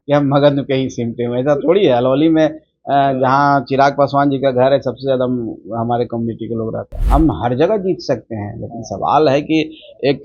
कि हम मगध में कहीं सिमटे हुए, ऐसा थोड़ी है। अलौली में जहाँ चिराग पासवान जी का घर है, सबसे ज़्यादा हमारे कम्युनिटी के लोग रहते हैं। हम हर जगह जीत सकते हैं, लेकिन सवाल है कि एक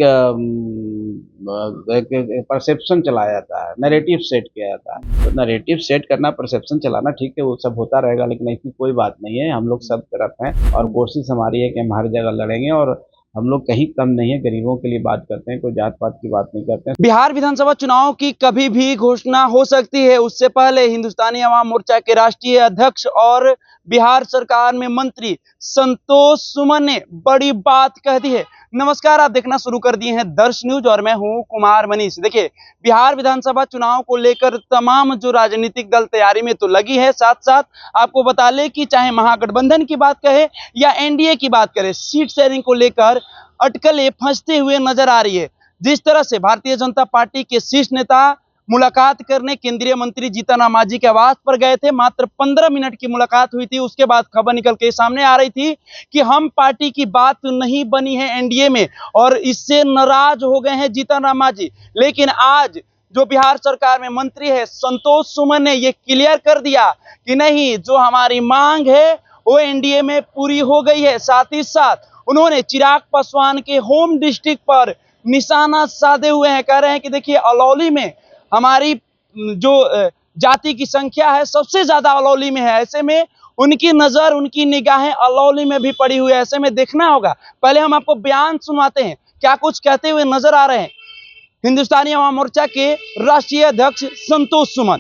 परसेप्शन चलाया जाता है, नैरेटिव सेट किया जाता है। तो नैरेटिव सेट करना, परसेप्शन चलाना ठीक है, वो सब होता रहेगा, लेकिन ऐसी कोई बात नहीं है। हम लोग सब तरफ हैं और कोशिश हमारी है कि हम हर जगह लड़ेंगे, और हम लोग कहीं कम नहीं है। गरीबों के लिए बात करते हैं, कोई जात पात की बात नहीं करते हैं। बिहार विधानसभा चुनाव की कभी भी घोषणा हो सकती है, उससे पहले हिंदुस्तानी अवाम मोर्चा के राष्ट्रीय अध्यक्ष और बिहार सरकार में मंत्री संतोष सुमन ने बड़ी बात कह दी है। नमस्कार, आप देखना शुरू कर दिए हैं दर्श न्यूज और मैं हूं कुमार मनीष। देखिए, बिहार विधानसभा चुनाव को लेकर तमाम जो राजनीतिक दल तैयारी में तो लगी है, साथ साथ आपको बता लें कि चाहे महागठबंधन की बात कहे या एनडीए की बात करें, सीट शेयरिंग को लेकर अटकलें फंसते हुए नजर आ रही है। जिस तरह से भारतीय जनता पार्टी के शीर्ष नेता मुलाकात करने केंद्रीय मंत्री जीतन राम मांझी के आवास पर गए थे, मात्र 15 मिनट की मुलाकात हुई थी। उसके बाद खबर निकल के सामने आ रही थी कि हम पार्टी की बात नहीं बनी है एनडीए में, और इससे नाराज हो गए हैं जीतन राम मांझी। लेकिन आज जो बिहार सरकार में मंत्री है संतोष सुमन ने यह क्लियर कर दिया कि नहीं, जो हमारी मांग है वो एनडीए में पूरी हो गई है। साथ ही साथ उन्होंने चिराग पासवान के होम डिस्ट्रिक्ट पर निशाना साधे हुए हैं। कह रहे हैं कि देखिए, अलौली में हमारी जो जाति की संख्या है सबसे ज्यादा अलौली में है। ऐसे में उनकी नजर, उनकी निगाहें अलौली में भी पड़ी हुई है। ऐसे में देखना होगा। पहले हम आपको बयान सुनवाते हैं, क्या कुछ कहते हुए नजर आ रहे हैं हिंदुस्तानी अवाम मोर्चा के राष्ट्रीय अध्यक्ष संतोष सुमन।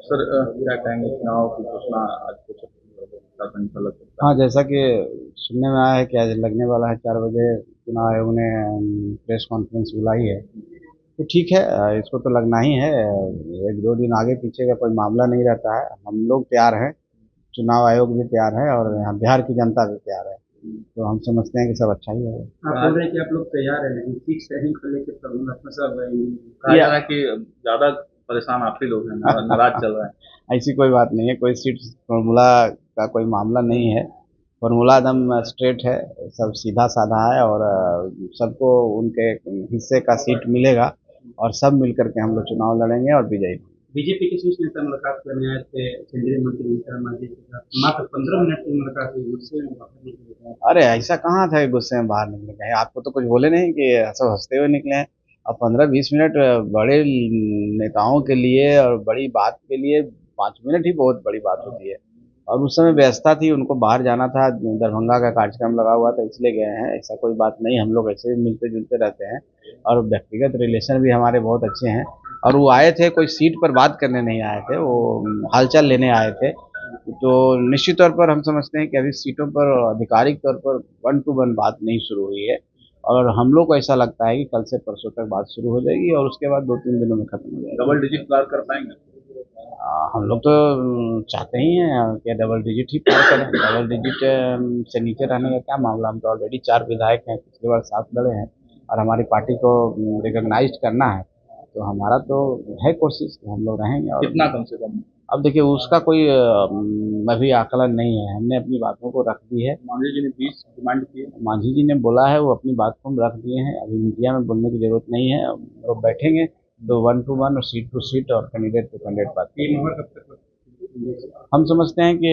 सर, क्या कहेंगे चुनाव की घोषणा आज कुछ हाँ, जैसा कि सुनने में आया है कि आज लगने वाला है 4 बजे, चुनाव आयोग ने प्रेस कॉन्फ्रेंस बुलाई है, तो ठीक है, इसको तो लगना ही है। 1-2 दिन आगे पीछे का कोई मामला नहीं रहता है। हम लोग तैयार हैं, चुनाव आयोग भी तैयार है और यहाँ बिहार की जनता भी तैयार है, तो हम समझते हैं कि सब अच्छा ही होगा। आप बोल रहे हैं कि आप लोग तैयार हैं, लेकिन सीट शेयरिंग को लेकर प्रॉब्लम कहा जा रहा है कि ज्यादा परेशान आप ही लोग हैं, नाराज चल रहा है। ऐसी कोई बात नहीं है, कोई सीट फॉर्मूला का कोई मामला नहीं है। फॉर्मूला एकदम स्ट्रेट है, सब सीधा साधा है, और सबको उनके हिस्से का सीट मिलेगा और सब मिलकर के हम लोग चुनाव लड़ेंगे और विजयी। बीजेपी के शीर्ष नेता मुलाकात करने आए थे केंद्रीय मंत्री जीतन राम मांझी के साथ, मात्र 15 मिनट की मुलाकात हुई, गुस्से में बाहर निकले। अरे ऐसा कहाँ था गुस्से में बाहर निकले गए? आपको तो कुछ बोले नहीं कि सब हंसते हुए निकले हैं। अब 15-20 मिनट बड़े नेताओं के लिए और बड़ी बात के लिए 5 मिनट ही बहुत बड़ी बात होती है, और उस समय व्यवस्था थी, उनको बाहर जाना था, दरभंगा का कार्यक्रम लगा हुआ था, इसलिए गए हैं। ऐसा कोई बात नहीं, हम लोग ऐसे भी मिलते जुलते रहते हैं और व्यक्तिगत रिलेशन भी हमारे बहुत अच्छे हैं। और वो आए थे, कोई सीट पर बात करने नहीं आए थे, वो हालचाल लेने आए थे। तो निश्चित तौर पर हम समझते हैं कि अभी सीटों पर आधिकारिक तौर पर 1 to 1 बात नहीं शुरू हुई है, और हम लोग को ऐसा लगता है कि कल से परसों तक बात शुरू हो जाएगी और उसके बाद 2-3 दिनों में खत्म हो जाएगी। डबल डिजिट पार कर पाएंगे? हम लोग तो चाहते ही हैं कि डबल डिजिट ही पार करें। डबल डिजिट से नीचे रहने का क्या मामला, हम तो ऑलरेडी 4 विधायक हैं, पिछली बार 7 लड़े हैं, और हमारी पार्टी को रिकॉग्नाइज करना है, तो हमारा तो है कोशिश कि हम लोग रहेंगे। और कितना कम से कम? अब देखिए, उसका कोई अभी आकलन नहीं है, हमने अपनी बातों को रख दी है। मांझी जी ने 20 डिमांड की है, मांझी जी ने बोला है, वो अपनी बात को हम रख दिए हैं, अभी मीडिया में बोलने की जरूरत नहीं है। वो बैठेंगे तो 1 to 1 और सीट टू सीट और कैंडिडेट टू कैंडिडेट बात करेंगे। हम समझते हैं कि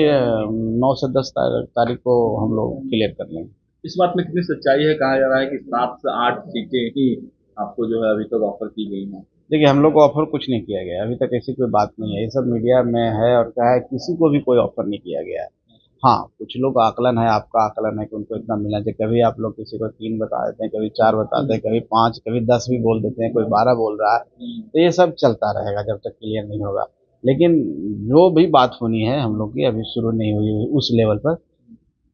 9 से 10 तारीख को हम लोग क्लियर कर लेंगे। इस बात में कितनी सच्चाई है? कहा जा रहा है कि 7 से 8 सीटें ही आपको जो है अभी तक ऑफर की गई हैं। देखिए, हम लोग को ऑफर कुछ नहीं किया गया, अभी तक ऐसी कोई बात नहीं है। ये सब मीडिया में है, और क्या है, किसी को भी कोई ऑफर नहीं किया गया है। हाँ, कुछ लोग का आकलन है, आपका आकलन है कि उनको इतना मिलना चाहिए। कभी आप लोग किसी को 3 बता देते हैं, कभी 4 बताते हैं, कभी 5, कभी 10 भी बोल देते हैं, कोई 12 बोल रहा है, तो ये सब चलता रहेगा जब तक क्लियर नहीं होगा। लेकिन जो भी बात होनी है हम लोग की अभी शुरू नहीं हुई उस लेवल पर।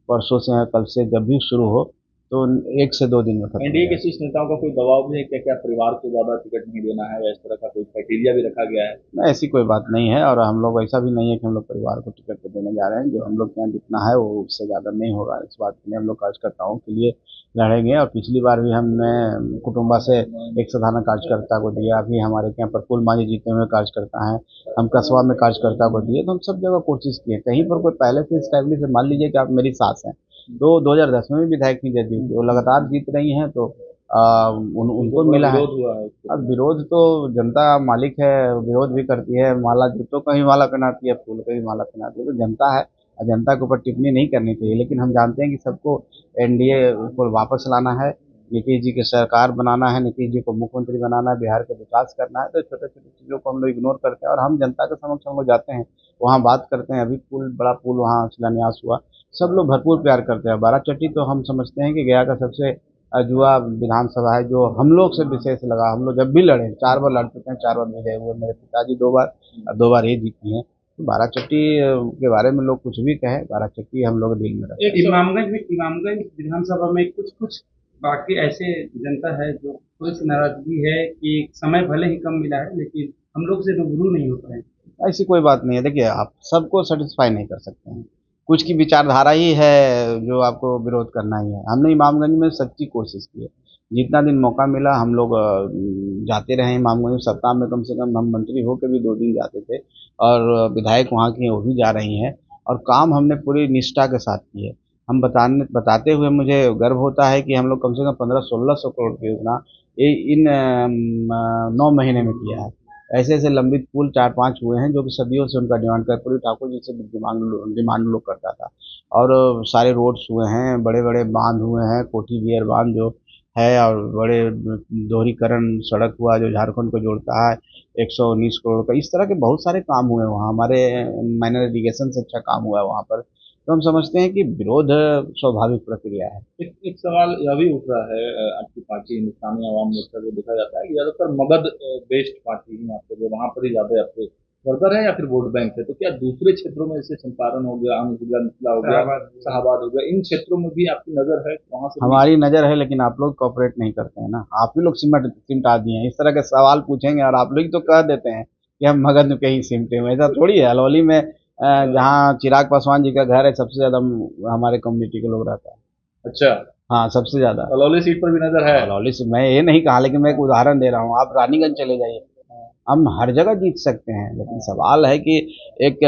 परसों से, कल से जब भी शुरू हो तो 1 से 2 दिन में खत्म। एनडीए के शीर्ष नेताओं का कोई दबाव भी है क्या? क्या परिवार को ज्यादा टिकट नहीं देना है, या इस तरह का कोई क्राइटेरिया भी रखा गया है? नहीं, ऐसी कोई बात नहीं है, और हम लोग ऐसा भी नहीं है कि हम लोग परिवार को टिकट पे देने जा रहे हैं। जो हम लोग के यहाँ जितना है वो उससे ज़्यादा नहीं होगा। इस बात के लिए हम लोग कार्यकर्ताओं के लिए लड़ेंगे, और पिछली बार भी हमने कुटुंबा से एक साधारण कार्यकर्ता को दिया, अभी हमारे यहाँ प्रफुल्ल मांझी जीते हुए कार्यकर्ता हैं, हम कस्बा में कार्यकर्ता को दिए। तो हम सब जगह कोशिश किए, कहीं पर कोई पहले से स्टैब्लिश है। मान लीजिए कि आप मेरी सास हैं, तो 2010 में भी विधायक नहीं देती थी, वो लगातार जीत रही हैं, तो उनको मिला है। विरोध हुआ है इसके अब विरोध तो जनता मालिक है, विरोध भी करती है, माला जूतों का भी माला पहनाती है, फूल का भी माला पहनाती है, तो जनता है और जनता के ऊपर टिप्पणी नहीं करनी चाहिए। लेकिन हम जानते हैं कि सबको एनडीए को वापस लाना है, नीतीश जी की सरकार बनाना है, नीतीश जी को मुख्यमंत्री बनाना है, बिहार का विकास करना है, तो छोटे छोटे चीज़ों को हम लोग इग्नोर करते हैं और हम जनता के समक्ष हम लोग जाते हैं, वहाँ बात करते हैं। अभी बड़ा पुल वहाँ शिलान्यास हुआ, सब लोग भरपूर प्यार करते हैं। बाराचट्टी तो हम समझते हैं कि गया का सबसे युवा विधानसभा है, जो हम लोग से विशेष लगा। हम लोग जब भी लड़े 4 बार लड़ चुके हैं, 4 बार विजय हुए, मेरे पिताजी 2 बार और 2 बार ये जीती हैं। तो बाराचट्टी के बारे में लोग कुछ भी कहें, बाराचट्टी हम लोग दिल में रखते हैं। इमामगंज विधानसभा में कुछ बाकी ऐसे जनता है जो थोड़ी सी नाराजगी है कि समय भले ही कम मिला है लेकिन हम लोग से रूबरू नहीं हो पाए। ऐसी कोई बात नहीं है। देखिए, आप सबको सेटिस्फाई नहीं कर सकते हैं, कुछ की विचारधारा ही है जो आपको विरोध करना ही है। हमने इमामगंज में सच्ची कोशिश की है, जितना दिन मौका मिला हम लोग जाते रहे इमामगंज। सप्ताह में कम से कम हम मंत्री होकर भी 2 दिन जाते थे और विधायक वहाँ की हैं वो भी जा रही हैं, और काम हमने पूरी निष्ठा के साथ की है। हम बताते हुए मुझे गर्व होता है कि हम लोग कम से कम 1500-1600 करोड़ की योजना इन 9 महीने में किया है। ऐसे ऐसे लंबित पुल 4-5 हुए हैं जो कि सदियों से उनका डिमांड कर्पूरी ठाकुर जी से डिमांड लोग करता था, और सारे रोड्स हुए हैं, बड़े बड़े बांध हुए हैं, कोठी बियर बांध जो है, और बड़े दोहरीकरण सड़क हुआ जो झारखंड को जोड़ता है 119 करोड़ का। इस तरह के बहुत सारे काम हुए वहाँ, हमारे माइनर इरिगेशन से अच्छा काम हुआ है वहाँ पर। तो हम समझते हैं कि विरोध स्वाभाविक प्रक्रिया है। एक सवाल यह भी उठ रहा है, आपकी पार्टी हिंदुस्तानी आवाम मोर्चा को देखा जाता है कि ज्यादातर मगध बेस्ड पार्टी है आपको, जो वहाँ पर ही ज्यादा आपके वर्कर है या फिर वोट बैंक है, तो क्या दूसरे क्षेत्रों में जैसे चंपारण हो गया, जिला मिथिला हो गया, शाहबाद हो गया, इन क्षेत्रों में भी आपकी नजर है वहाँ से? हमारी नज़र है, लेकिन आप लोग कॉपरेट नहीं करते हैं ना, आप ही लोग सिमटा दिए हैं। इस तरह के सवाल पूछेंगे और आप लोग तो कह देते हैं कि हम मगध के ही सिमटे हैं। ऐसा थोड़ी है। अलौली में जहाँ चिराग पासवान जी का घर है, सबसे ज़्यादा हमारे कम्युनिटी के लोग रहता है। अच्छा, हाँ, सबसे ज़्यादा अलौली सीट पर भी नजर है? अलौली से मैं ये नहीं कहा, लेकिन मैं एक उदाहरण दे रहा हूँ। आप रानीगंज चले जाइए, हम हर जगह जीत सकते हैं, लेकिन सवाल है कि एक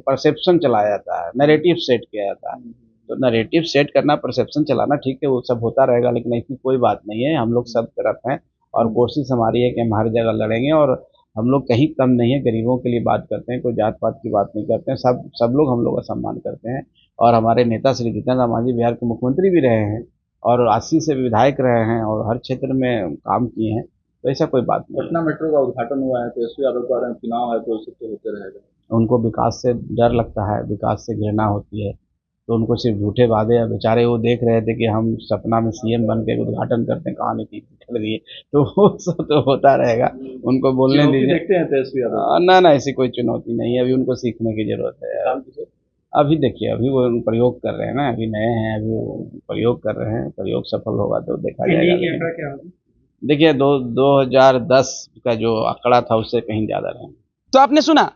परसेप्शन चलाया जाता है, नैरेटिव सेट किया जाता है। तो नैरेटिव सेट करना, परसेप्शन चलाना ठीक है, वो सब होता रहेगा, लेकिन ऐसी कोई बात नहीं है। हम लोग सब तरफ हैं और कोशिश हमारी है कि हम हर जगह लड़ेंगे, और हम लोग कहीं कम नहीं है। गरीबों के लिए बात करते हैं, कोई जात पात की बात नहीं करते हैं, सब लोग हम लोग का सम्मान करते हैं। और हमारे नेता श्री जीतन राम मांझी बिहार के मुख्यमंत्री भी रहे हैं और 80 से विधायक रहे हैं और हर क्षेत्र में काम किए हैं, तो ऐसा कोई बात नहीं। पटना मेट्रो का उद्घाटन हुआ है, तेजस्वी यादव कह रहे हैं चुनाव है तो उससे तो होते रहेगा। उनको विकास से डर लगता है, विकास से घृणा होती है, तो उनको सिर्फ झूठे वादे। बेचारे वो देख रहे थे कि हम सपना में सीएम बन के उद्घाटन करते हैं, कहानी की चल रही है, तो वो सब तो होता रहेगा, उनको बोलने दीजिए। देखते हैं तेजस्वी यादव? ना, ऐसी कोई चुनौती नहीं है, अभी उनको सीखने की जरूरत है। अभी देखिए, अभी वो प्रयोग कर रहे हैं ना, अभी नए हैं, अभी वो प्रयोग कर रहे हैं, प्रयोग सफल होगा तो देखा जाएगा। देखिए, 2010 का जो आंकड़ा था उससे कहीं ज्यादा रहे। तो आपने सुना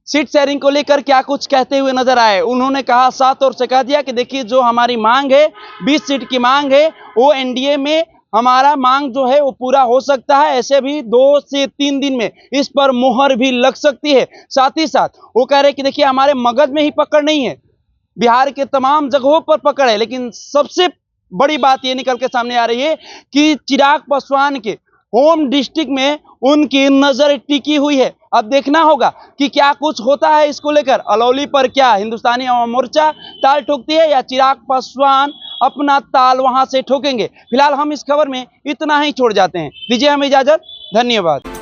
सीट शेयरिंग को लेकर क्या कुछ कहते हुए नजर आए। उन्होंने कहा, साफ तौर से कह दिया कि देखिए, जो हमारी मांग है 20 सीट की मांग है, वो एनडीए में हमारा मांग जो है वो पूरा हो सकता है। ऐसे भी 2 से 3 दिन में इस पर मोहर भी लग सकती है। साथ ही साथ वो कह रहे हैं कि देखिए, हमारे मगध में ही पकड़ नहीं है, बिहार के तमाम जगहों पर पकड़ है। लेकिन सबसे बड़ी बात ये निकल के सामने आ रही है कि चिराग पासवान के होम डिस्ट्रिक्ट में उनकी नजर टिकी हुई है। अब देखना होगा कि क्या कुछ होता है इसको लेकर। अलौली पर क्या हिंदुस्तानी आवाम मोर्चा ताल ठोकती है या चिराग पासवान अपना ताल वहां से ठोकेंगे? फिलहाल हम इस खबर में इतना ही छोड़ जाते हैं। दीजिए हमें इजाजत, धन्यवाद।